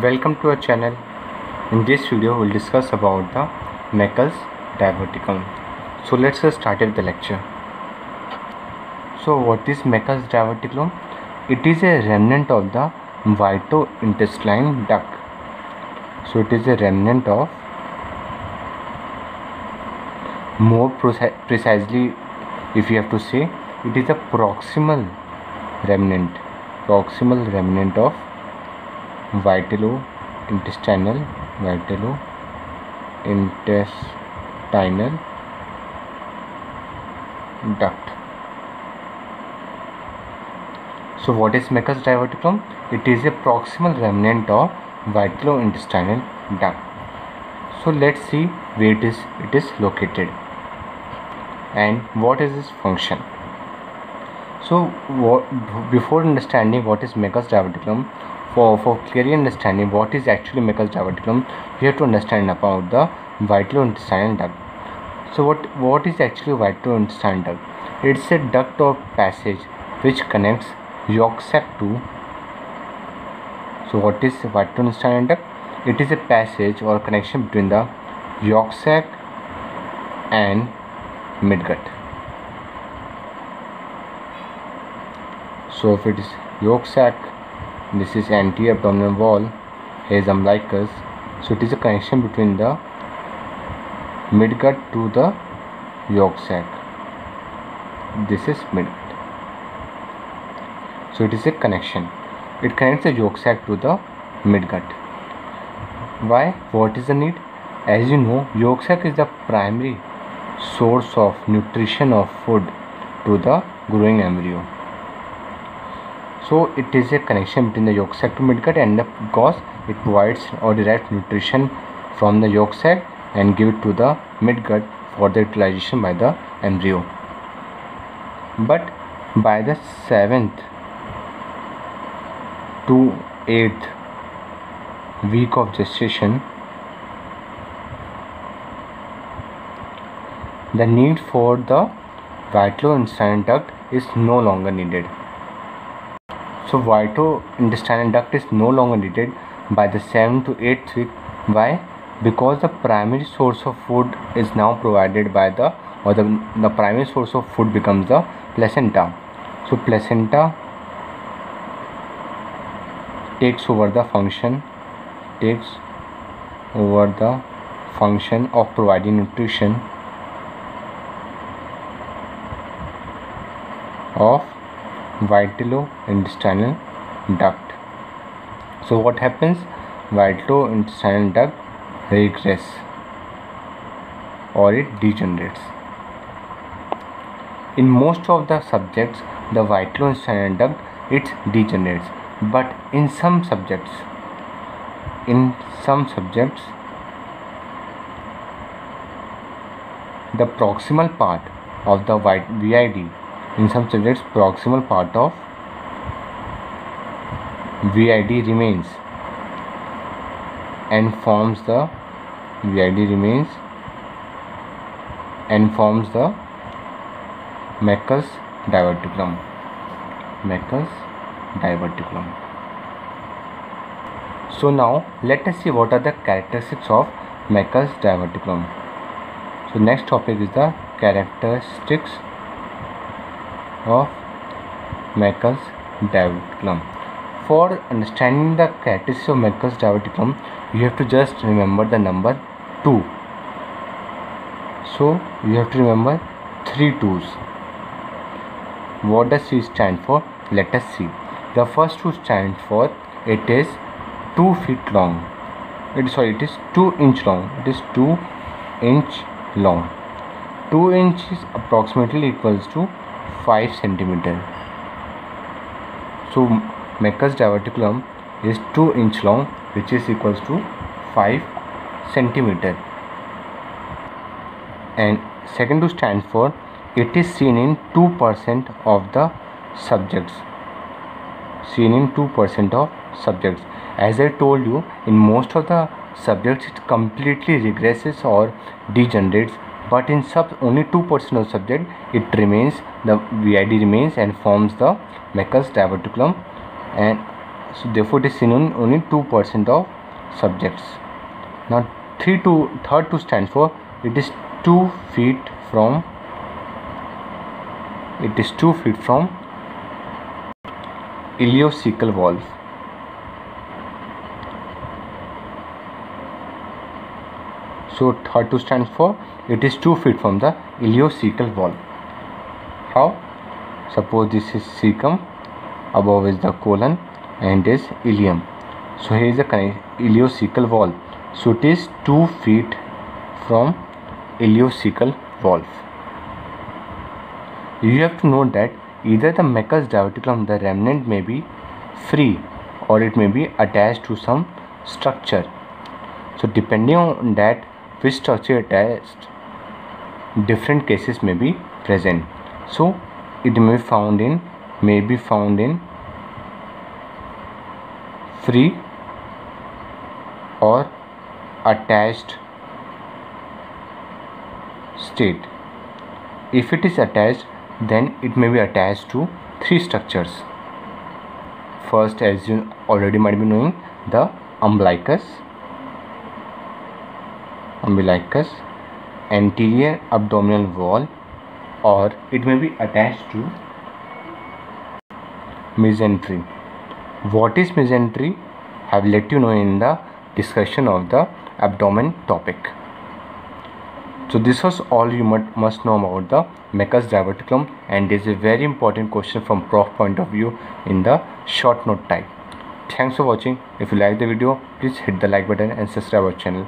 Welcome to our channel. In this video, we'll discuss about the Meckel's diverticum. So let's get started the lecture. So what is Meckel's diverticulum? It is a remnant of the vito-intestinal duct. So it is a remnant of, more precisely, if you have to say, it is a proximal remnant of vitello-intestinal duct. So what is Meckel's diverticulum? It is a proximal remnant of vitello-intestinal duct. So let's see where it is located and what is its function. So before understanding what is Meckel's diverticulum, for clearly understanding what is actually Meckel's diverticulum, we have to understand about the vitello-intestinal duct. So what is actually vitello-intestinal duct? It's a duct or passage which connects yolk sac to. So what is vitello-intestinal duct? It is a passage or connection between the yolk sac and midgut. So if it is yolk sac, this is anti-abdominal wall, here is umbilicus. So it is a connection between the midgut to the yolk sac. This is midgut. So it is a connection. It connects the yolk sac to the midgut. Why? What is the need? As you know, yolk sac is the primary source of nutrition of food to the growing embryo. So it is a connection between the yolk sac to midgut, and because it provides or derives nutrition from the yolk sac and give it to the midgut for the utilization by the embryo. But by the 7th to 8th week of gestation, the need for the vitello-intestinal duct is no longer needed. So vitello-intestinal duct is no longer needed by the 7th to 8th week. Why? Because the primary source of food is now provided by the primary source of food becomes the placenta. So placenta takes over the function of providing nutrition of vitello-intestinal duct. So what happens? Vitello-intestinal duct regress or it degenerates. In most of the subjects, the vitello-intestinal duct it degenerates, but in some subjects the proximal part of the VID, in some subjects proximal part of VID remains and forms the Meckel's diverticulum. So now let us see what are the characteristics of Meckel's diverticulum. So next topic is the characteristics of Meckel's diverticulum. For understanding the characteristics of Meckel's diverticulum, you have to just remember the number 2. So you have to remember 3 2's. What does C stand for? Let us see. The first 2 stands for, it is 2 feet long. It is 2 inch long. It is 2 inch long. 2 inches approximately equals to 5 centimeter. So Meckel's diverticulum is 2 inch long, which is equals to 5 centimeter. And second 2 stands for, it is seen in 2% of the subjects. As I told you, in most of the subjects it completely regresses or degenerates, but in only 2% of subject it remains, the VID remains and forms the Meckel's diverticulum. And So therefore it is seen in only 2% of subjects. Now third 2 stands for it is 2 feet from ileocecal valve. So third 2 stands for it is 2 feet from the ileocecal valve. How? Suppose this is cecum, above is the colon and is ileum. So here is the ileocecal valve. So it is 2 feet from ileocecal valve. You have to note that either the Meckel's diverticulum, the remnant may be free or it may be attached to some structure. So depending on that which structure attached, different cases may be present. So it may be found in free or attached state. If it is attached, then it may be attached to 3 structures. First, as you already might be knowing, the umbilicus, anterior abdominal wall, or it may be attached to mesentery. What is mesentery? I have let you know in the discussion of the abdomen topic. So this was all you must know about the Meckel's diverticulum, and this is a very important question from prof point of view in the short note type. Thanks for watching. If you like the video, please hit the like button and subscribe our channel.